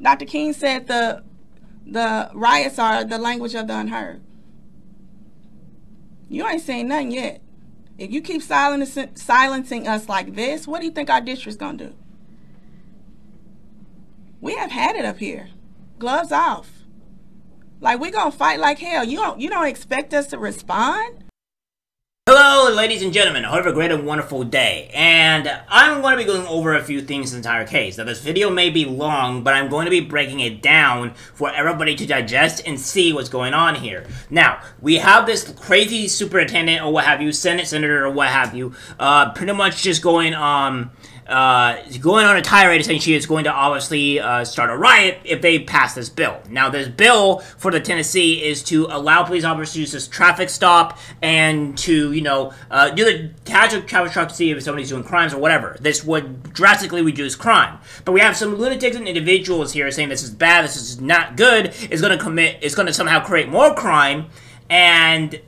Dr. King said the riots are the language of the unheard. You ain't saying nothing yet. If you keep silencing us like this, what do you think our district's gonna do? We have had it up here. Gloves off. Like, we gonna fight like hell. You don't expect us to respond? Hello, ladies and gentlemen. I hope you have a great and wonderful day. And I'm going to be going over a few things in the entire case. Now, this video may be long, but I'm going to be breaking it down for everybody to digest and see what's going on here. Now, we have this crazy superintendent or what have you, senator or what have you, pretty much just going on a tirade saying she is going to obviously start a riot if they pass this bill. Now, this bill for the Tennessee is to allow police officers to use this traffic stop and to, do the casual traffic stop to see if somebody's doing crimes or whatever. This would drastically reduce crime. But we have some lunatics and individuals here saying this is bad, this is not good, it's going to somehow create more crime, and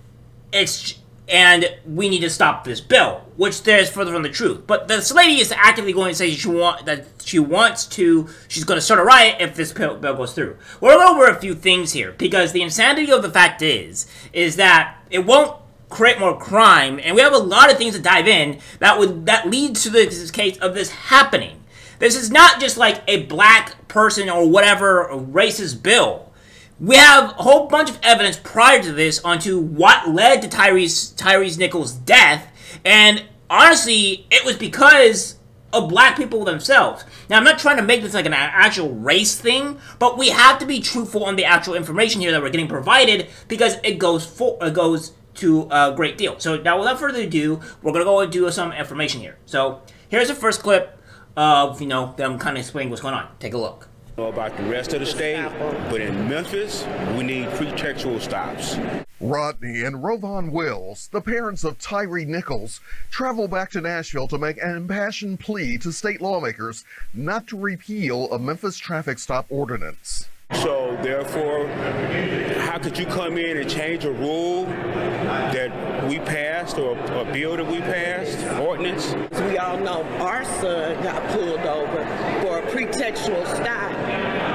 we need to stop this bill, which there's further from the truth. But this lady is actively going to say she's going to start a riot if this bill goes through. We're going over a few things here, because the insanity of the fact is that it won't create more crime, and we have a lot of things to dive in that leads to this case of this happening. This is not just like a black person or whatever racist bill. We have a whole bunch of evidence prior to this onto what led to Tyrese Nichols' death, and honestly, it was because of black people themselves. Now, I'm not trying to make this like an actual race thing, but we have to be truthful on the actual information here that we're getting provided, because it goes to a great deal. So now, without further ado, we're going to go and do some information here. So here's the first clip of, them kind of explaining what's going on. Take a look. About the rest of the state, but in Memphis, we need pretextual stops. Rodney and Rovon Wills, the parents of Tyree Nichols, travel back to Nashville to make an impassioned plea to state lawmakers not to repeal a Memphis traffic stop ordinance. So, therefore, how could you come in and change a rule that we passed or a bill that we passed, ordinance? We all know our son got pulled over for a pretextual stop,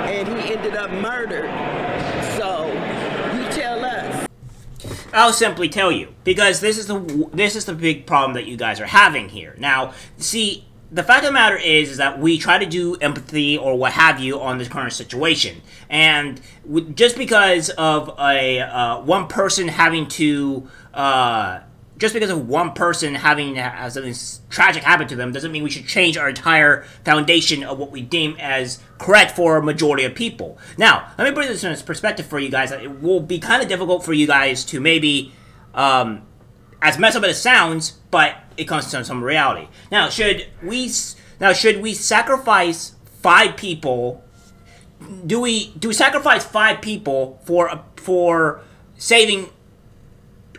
and he ended up murdered. So, you tell us. I'll simply tell you, because this is the big problem that you guys are having here. Now, see, the fact of the matter is that we try to do empathy or what have you on this current situation, and just because of one person having to have something tragic happen to them doesn't mean we should change our entire foundation of what we deem as correct for a majority of people. Now, let me put this in perspective for you guys. That it will be kind of difficult for you guys to maybe, as messed up as it sounds, but it comes to some reality. Now, should we sacrifice 5 people? Do we sacrifice 5 people for saving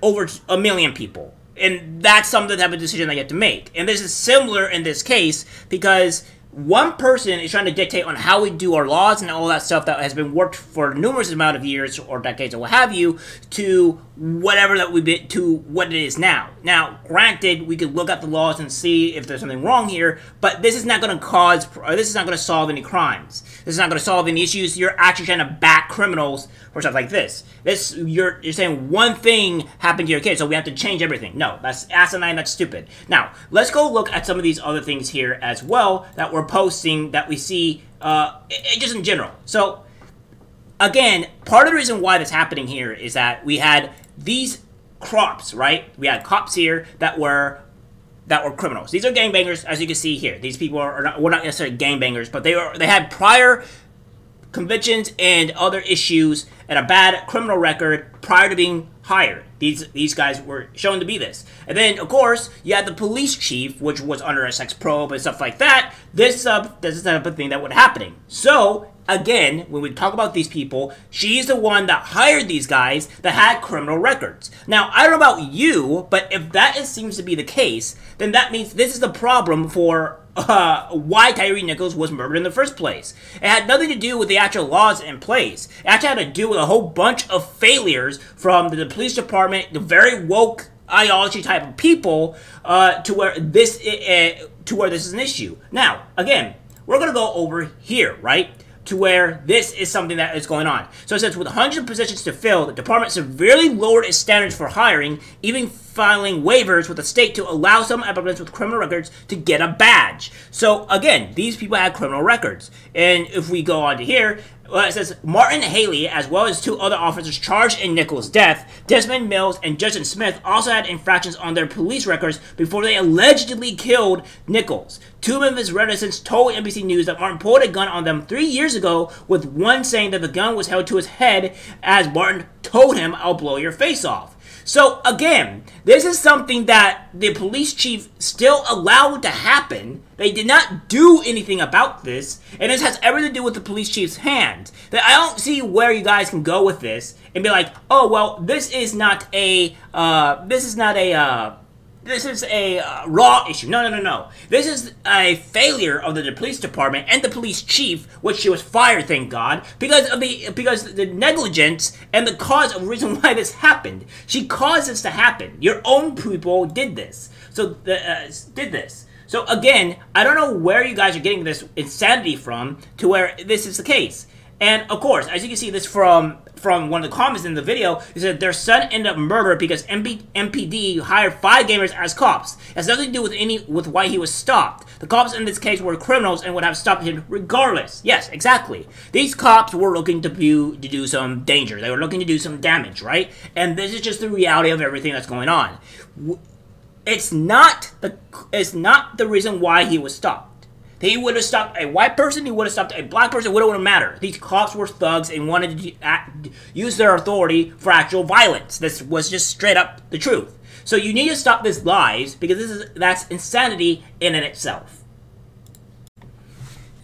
over 1 million people? And that's something type of decision they get to make. And this is similar in this case, because one person is trying to dictate on how we do our laws and all that stuff that has been worked for numerous amount of years or decades or what have you, to whatever that to what it is now. Now, granted, we could look at the laws and see if there's something wrong here, but this is not going to solve any crimes. This is not going to solve any issues. You're actually trying to back criminals for stuff like this. You're saying one thing happened to your kid, so we have to change everything. No, that's asinine, that's stupid. Now, let's go look at some of these other things here as well that we're posting that we see just in general. So, again, part of the reason why this is happening here is that we had these cops, right? We had cops here that were criminals. These are gangbangers, as you can see here. These people were not necessarily gangbangers, but they had prior convictions and other issues and a bad criminal record prior to being hired. These guys were shown to be this. And then, of course, you had the police chief, which was under a sex probe and stuff like that. This is the type of thing that was happening. So, again, when we talk about these people, she's the one that hired these guys that had criminal records. Now, I don't know about you, but if that seems to be the case, then that means this is the problem for why Tyree Nichols was murdered in the first place. It had nothing to do with the actual laws in place. It actually had to do with a whole bunch of failures from the police department, the very woke ideology type of people, to where this is an issue. Now, again, we're gonna go over here, right? to where this is something that is going on. So it says, with hundreds of positions to fill, the department severely lowered its standards for hiring, even filing waivers with the state to allow some applicants with criminal records to get a badge. So again, these people had criminal records. And if we go on to here, it says, Martin Haley, as well as 2 other officers charged in Nichols' death, Desmond Mills and Justin Smith, also had infractions on their police records before they allegedly killed Nichols. 2 Memphis residents told NBC News that Martin pulled a gun on them 3 years ago, with one saying that the gun was held to his head as Martin told him, "I'll blow your face off." So again, this is something that the police chief still allowed to happen. They did not do anything about this, and this has everything to do with the police chief's hands. That I don't see where you guys can go with this and be like, oh well, this is a raw issue. No. This is a failure of the police department and the police chief, which she was fired, thank God, because the negligence and the cause of the reason why this happened. She caused this to happen. Your own people did this. So So again, I don't know where you guys are getting this insanity from to where this is the case. And of course, as you can see this from one of the comments in the video, is that their son ended up murdered because MPD hired 5 gamers as cops. It has nothing to do with why he was stopped. The cops in this case were criminals and would have stopped him regardless. Yes, exactly. These cops were looking to do some danger. They were looking to do some damage, right? And this is just the reality of everything that's going on. It's not the reason why he was stopped. He would have stopped a white person, he would have stopped a black person, it wouldn't matter. These cops were thugs and wanted to use their authority for actual violence. This was just straight up the truth. So you need to stop this lies, because that's insanity in and itself.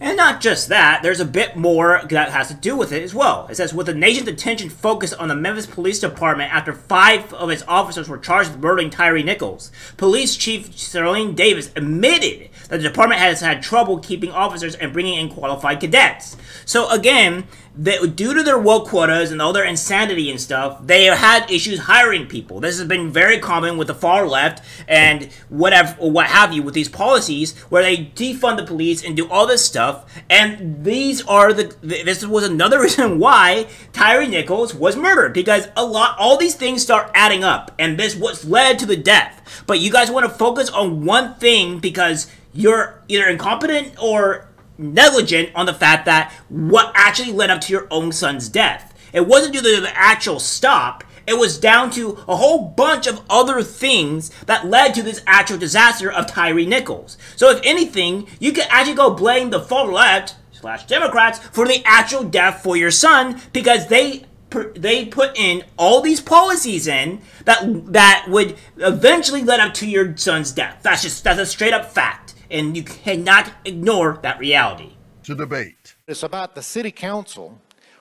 And not just that, there's a bit more that has to do with it as well. It says, with the nation's attention focused on the Memphis Police Department after 5 of its officers were charged with murdering Tyree Nichols, Police Chief Sterling Davis admitted that the department has had trouble keeping officers and bringing in qualified cadets. So again, due to their woke quotas and all their insanity and stuff, they have had issues hiring people. This has been very common with the far left and what have you with these policies where they defund the police and do all this stuff. And this was another reason why Tyree Nichols was murdered, because all these things start adding up, and this was led to the death. But you guys want to focus on one thing because you're either incompetent or negligent on the fact that what actually led up to your own son's death. It wasn't due to the actual stop. It was down to a whole bunch of other things that led to this actual disaster of Tyree Nichols. So if anything, you could actually go blame the far left / Democrats for the actual death for your son, because they put in all these policies in that would eventually lead up to your son's death. That's a straight up fact, and you cannot ignore that reality. To debate. It's about the city council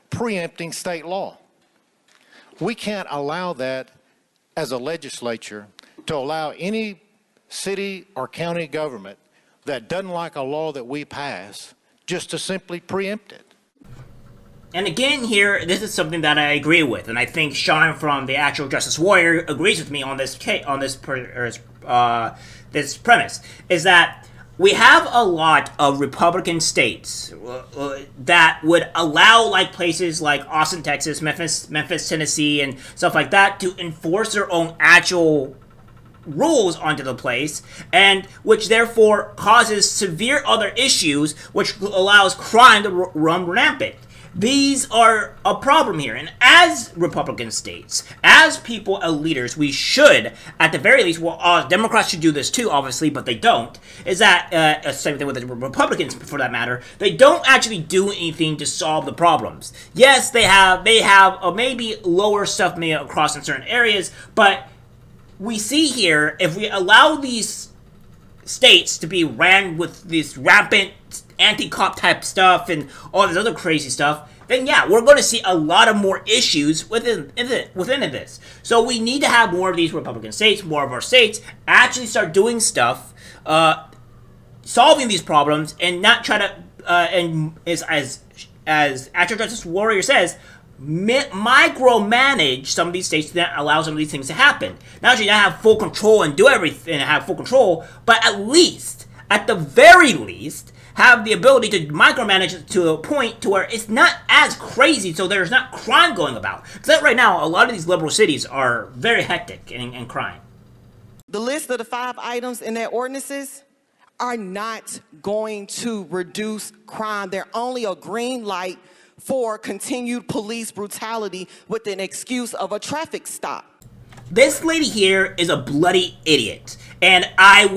preempting state law. We can't allow that as a legislature to allow any city or county government that doesn't like a law that we pass just to simply preempt it. And again here, this is something that I agree with, and I think Sean from the Actual Justice Warrior agrees with me on this premise, is that we have a lot of Republican states that would allow like places like Austin, Texas, Memphis, Tennessee, and stuff like that to enforce their own actual rules onto the place, and which therefore causes severe other issues, which allows crime to run rampant. These are a problem here, and as Republican states, as people, as leaders, we should, at the very least, well, Democrats should do this too, obviously, but they don't, is that, same thing with the Republicans, for that matter, they don't actually do anything to solve the problems. Yes, they have maybe lower stuff maybe across in certain areas, but we see here, if we allow these states to be ran with this rampant anti-cop type stuff and all this other crazy stuff, then yeah, we're going to see a lot of more issues within this. So we need to have more of these Republican states, more of our states, actually start doing stuff, solving these problems, and not try to, and as Actual Justice Warrior says, micromanage some of these states that allow some of these things to happen. Not actually not have full control and do everything and have full control, but at the very least, have the ability to micromanage it to a point to where it's not as crazy, so there's not crime going about. Because right now, a lot of these liberal cities are very hectic in crime. The list of the 5 items in their ordinances are not going to reduce crime. They're only a green light for continued police brutality with an excuse of a traffic stop. This lady here is a bloody idiot, and I'm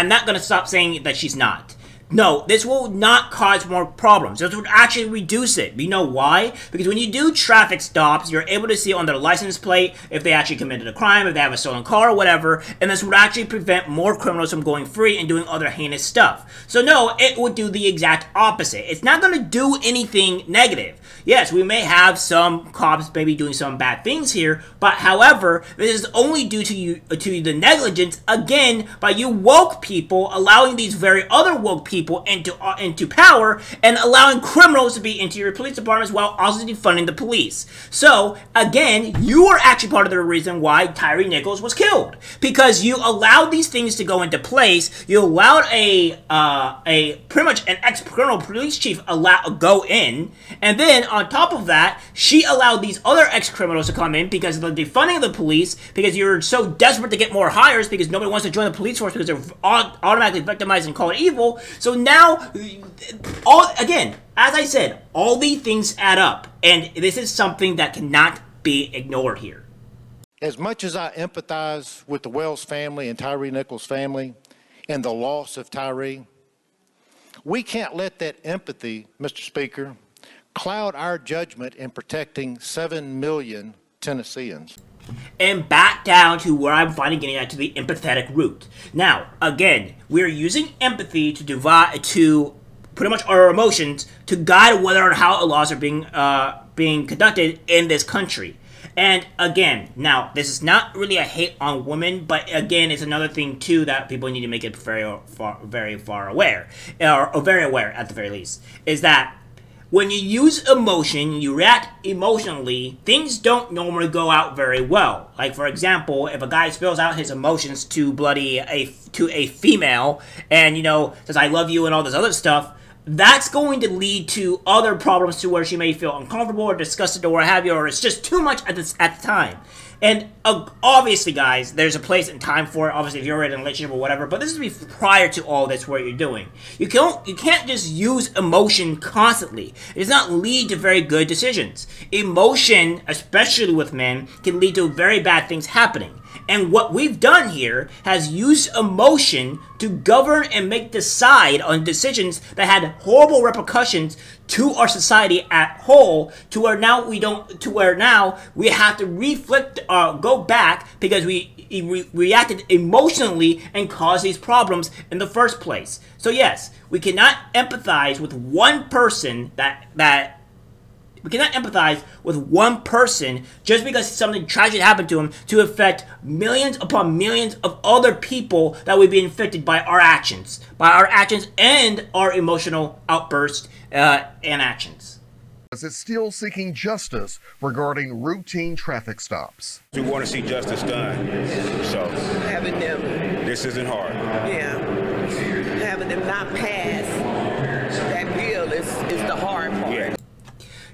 not going to stop saying that she's not. No, this will not cause more problems. This would actually reduce it. You know why? Because when you do traffic stops, you're able to see on their license plate if they actually committed a crime, if they have a stolen car or whatever, and this would actually prevent more criminals from going free and doing other heinous stuff. So no, it would do the exact opposite. It's not going to do anything negative. Yes, we may have some cops maybe doing some bad things here, but however, this is only due to the negligence, again, by you woke people allowing these very other woke people into power and allowing criminals to be into your police departments while also defunding the police. So again, you are actually part of the reason why Tyre Nichols was killed, because you allowed these things to go into place. You allowed a pretty much an ex-criminal police chief go in, and then on top of that, she allowed these other ex-criminals to come in because of the defunding of the police, because you're so desperate to get more hires because nobody wants to join the police force because they're automatically victimized and called evil. So now, again, as I said, all these things add up, and this is something that cannot be ignored here. As much as I empathize with the Wells family and Tyre Nichols' family and the loss of Tyre, we can't let that empathy, Mr. Speaker, cloud our judgment in protecting 7 million Tennesseans. And back down to where I'm finally getting at, to the empathetic root. Now, again, we're using empathy to pretty much our emotions to guide whether or how laws are being conducted in this country. And again, now, this is not really a hate on women, but again, it's another thing too that people need to make it very aware, or very aware at the very least, is that when you use emotion, you react emotionally, things don't normally go out very well. Like, for example, if a guy spills out his emotions to a female and, says, I love you and all this other stuff, that's going to lead to other problems to where she may feel uncomfortable or disgusted or what have you, or it's just too much at the time. And obviously, guys, there's a place and time for it. Obviously, if you're in a relationship or whatever, but this is prior to all this, what you're doing. You can't just use emotion constantly. It does not lead to very good decisions. Emotion, especially with men, can lead to very bad things happening. And what we've done here has used emotion to govern and decide on decisions that had horrible repercussions to our society at whole, to where now we have to go back because we reacted emotionally and caused these problems in the first place. So yes, we cannot empathize with one person we cannot empathize with one person just because something tragic happened to him to affect millions upon millions of other people that would be infected by our actions and our emotional outbursts and actions. It's still seeking justice regarding routine traffic stops. We want to see justice done, so Having them, this isn't hard. yeah, having them not pass that bill is the hard part. Yeah.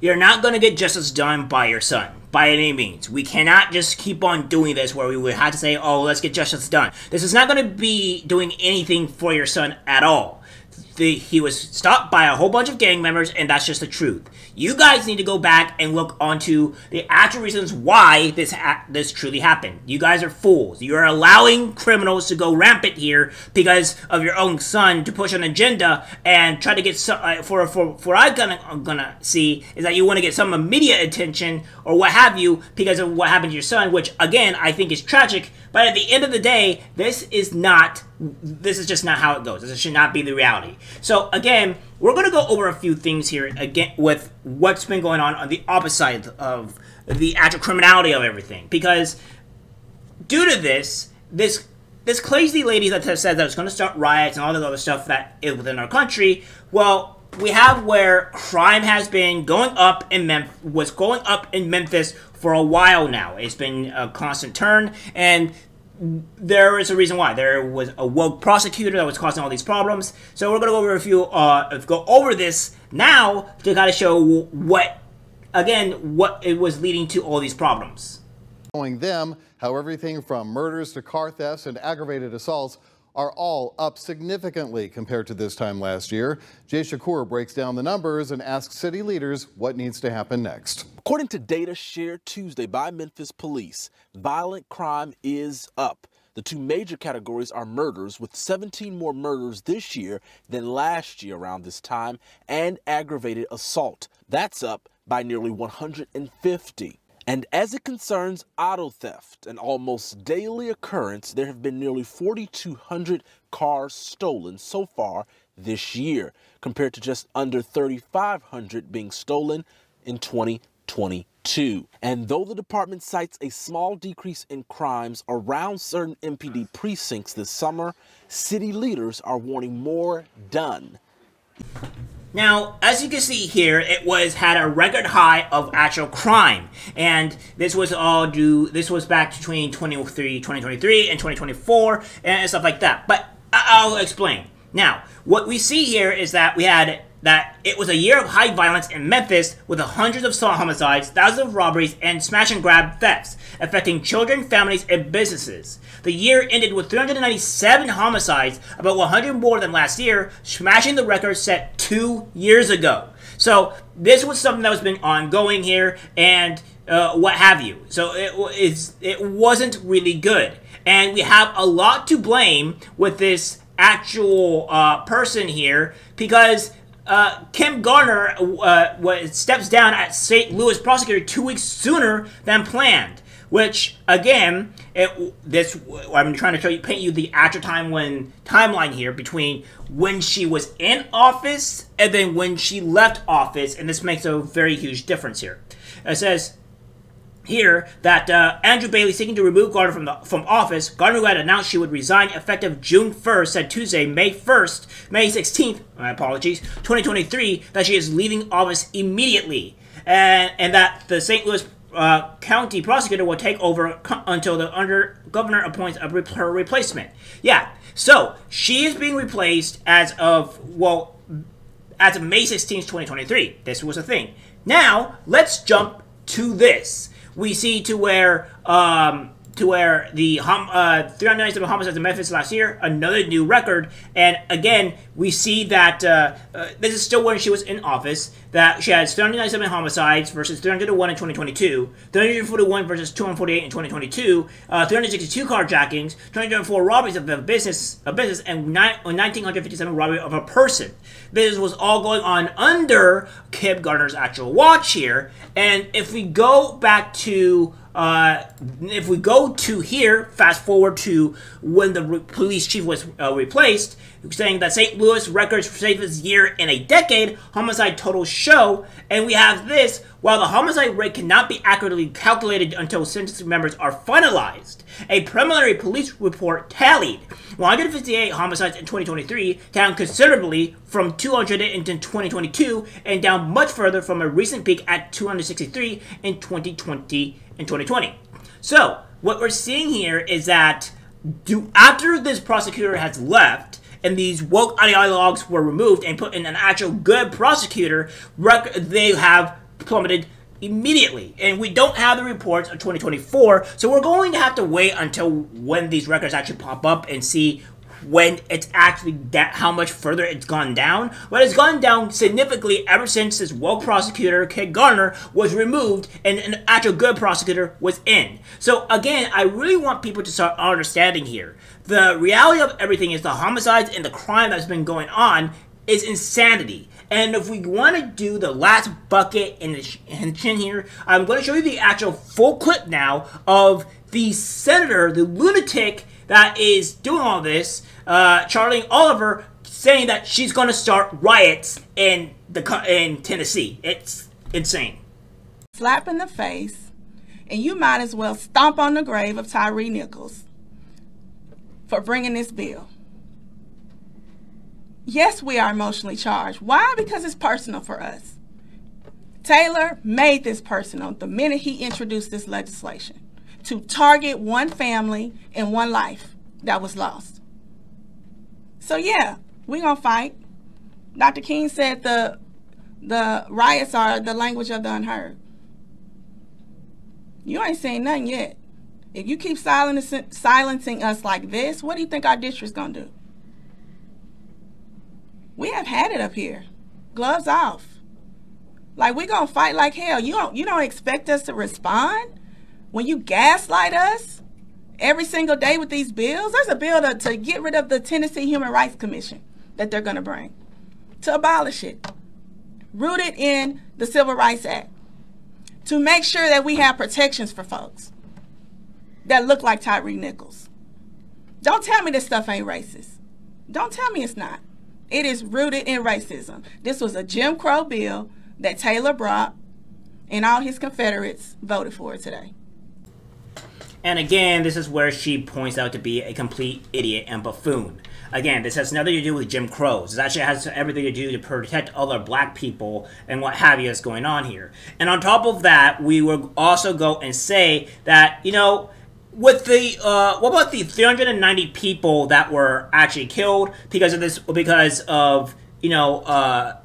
You're not going to get justice done by your son, by any means. We cannot just keep on doing this where we would have to say, oh, let's get justice done. This is not going to be doing anything for your son at all. He was stopped by a whole bunch of gang members, and that's just the truth. You guys need to go back and look onto the actual reasons why this truly happened. You guys are fools. You are allowing criminals to go rampant here because of your own son to push an agenda and try to get some, for what I'm gonna see is that you want to get some immediate attention or what have you because of what happened to your son, which again I think is tragic. But at the end of the day, this is just not how it goes. This should not be the reality. So again, we're going to go over a few things here again with what's been going on the opposite side of the actual criminality of everything. Because due to this crazy lady that has said that it's going to start riots and all this other stuff that is within our country, well, we have where crime has been going up in Memphis for a while now. It's been a constant turn, and there is a reason why. There was a woke prosecutor that was causing all these problems. So we're going to go over go over this now to kind of show what it was leading to all these problems. Showing them how everything from murders to car thefts and aggravated assaults are all up significantly compared to this time last year. Jay Shakur breaks down the numbers and asks city leaders what needs to happen next. According to data shared Tuesday by Memphis police, violent crime is up. The two major categories are murders, with 17 more murders this year than last year around this time, and aggravated assault. That's up by nearly 150. And as it concerns auto theft, an almost daily occurrence, there have been nearly 4,200 cars stolen so far this year, compared to just under 3,500 being stolen in 2022. And though the department cites a small decrease in crimes around certain MPD precincts this summer, city leaders are wanting more done. Now, as you can see here, it had a record high of actual crime, and this was back between 2023 and 2024 and stuff like that. But I'll explain. Now, what we see here is that it was a year of high violence in Memphis with hundreds of homicides, thousands of robberies, and smash and grab thefts, affecting children, families, and businesses. The year ended with 397 homicides, about 100 more than last year, smashing the record set 2 years ago. So this was something that was been ongoing here, and what have you. So it wasn't really good, and we have a lot to blame with this actual person here, because Kim Garner steps down as St. Louis prosecutor 2 weeks sooner than planned. Which, again, I'm trying to paint you the actual timeline here between when she was in office and then when she left office, and this makes a very huge difference here. It says here that Andrew Bailey, seeking to remove Garner from office. Garner, who had announced she would resign effective June 1st, said Tuesday, May 16th, my apologies, 2023, that she is leaving office immediately, and that the St. Louis county prosecutor will take over until the governor appoints her replacement. Yeah, so she is being replaced as of May 16th, 2023. This was a thing. Now, let's jump to this. We see to where the 397 homicides in Memphis last year, another new record. And again, we see that this is still when she was in office, that she has 397 homicides versus 301 in 2022, 341 versus 248 in 2022, 362 carjackings, 204 robberies of a business, and 1,957 robbery of a person. This was all going on under Kim Garner's actual watch here. And if we go back to here, fast forward to when the police chief was replaced, saying that St. Louis records for safest year in a decade, homicide totals show, and we have this, while the homicide rate cannot be accurately calculated until sentencing members are finalized. A preliminary police report tallied 158 homicides in 2023, down considerably from 200 in 2022, and down much further from a recent peak at 263 in 2020. So, what we're seeing here is that after this prosecutor has left, and these woke ideologues were removed and put in an actual good prosecutor, they have plummeted immediately. And we don't have the reports of 2024, so we're going to have to wait until when these records actually pop up and see when it's actually how much further it's gone down. But it's gone down significantly ever since this woke prosecutor, Kim Garner, was removed and an actual good prosecutor was in. So again, I really want people to start understanding here. The reality of everything is the homicides and the crime that's been going on is insanity. And if we want to do the last bucket in the chin here, I'm going to show you the actual full clip now of the senator, the lunatic that is doing all this, Charlie Oliver, saying that she's going to start riots in Tennessee. It's insane. Slap in the face, and you might as well stomp on the grave of Tyre Nichols for bringing this bill. Yes, we are emotionally charged. Why? Because it's personal for us. Taylor made this personal the minute he introduced this legislation. to target one family and one life that was lost. So yeah, we're gonna fight. Dr. King said the riots are the language of the unheard. You ain't saying nothing yet. If you keep silencing us like this, what do you think our district's gonna do? We have had it up here. Gloves off. Like, we gonna fight like hell. You don't expect us to respond when you gaslight us every single day with these bills? There's a bill to get rid of the Tennessee Human Rights Commission that they're gonna bring, to abolish it, rooted in the Civil Rights Act, to make sure that we have protections for folks that look like Tyre Nichols. Don't tell me this stuff ain't racist. Don't tell me it's not. It is rooted in racism. This was a Jim Crow bill that Taylor Brock and all his Confederates voted for today. And again, this is where she points out to be a complete idiot and buffoon. Again, this has nothing to do with Jim Crows. This actually has everything to do to protect other black people and what have you that's going on here. And on top of that, we will also go and say that, you know, with the, what about the 390 people that were actually killed because of this, because of, you know,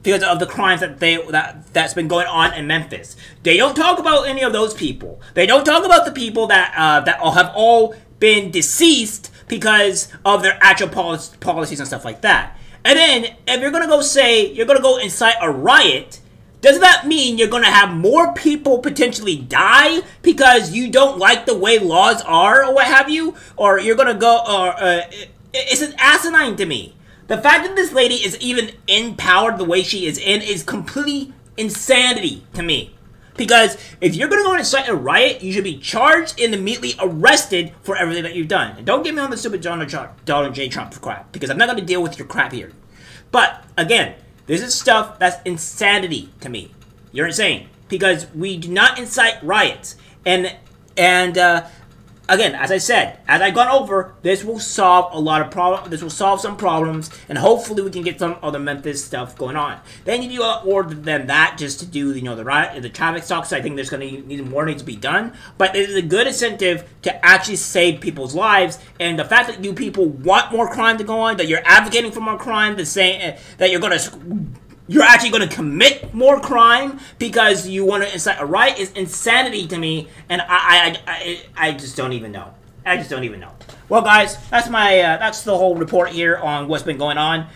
because of the crimes that's been going on in Memphis. They don't talk about any of those people. They don't talk about the people that have all been deceased because of their actual policies and stuff like that. And then, if you're gonna go say you're gonna go incite a riot, doesn't that mean you're gonna have more people potentially die because you don't like the way laws are or what have you? Or you're gonna go, it's an asinine to me. The fact that this lady is even empowered the way she is in is completely insanity to me. Because if you're going to go and incite a riot, you should be charged and immediately arrested for everything that you've done. And don't get me on the stupid Donald J. Trump crap, because I'm not going to deal with your crap here. But, again, this is stuff that's insanity to me. You're insane. Because we do not incite riots. And again, as I said, as I've gone over, this will solve a lot of problems. This will solve some problems, and hopefully we can get some other Memphis stuff going on. They need to do a lot more than that just to do, you know, the riot, the traffic stops. I think there's going to need more needs to be done, but it is a good incentive to actually save people's lives. And the fact that you people want more crime to go on, that you're advocating for more crime, that saying that you're actually going to commit more crime because you want to incite a riot is insanity to me, and I just don't even know. I just don't even know. Well, guys, that's the whole report here on what's been going on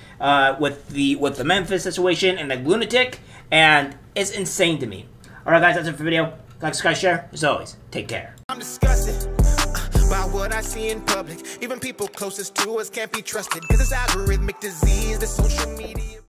with the Memphis situation and the Lunatic, and it's insane to me. All right, guys, that's it for the video. Like, subscribe, share. As always, take care. I'm disgusted by what I see in public. Even people closest to us can't be trusted. This is algorithmic disease, the social media.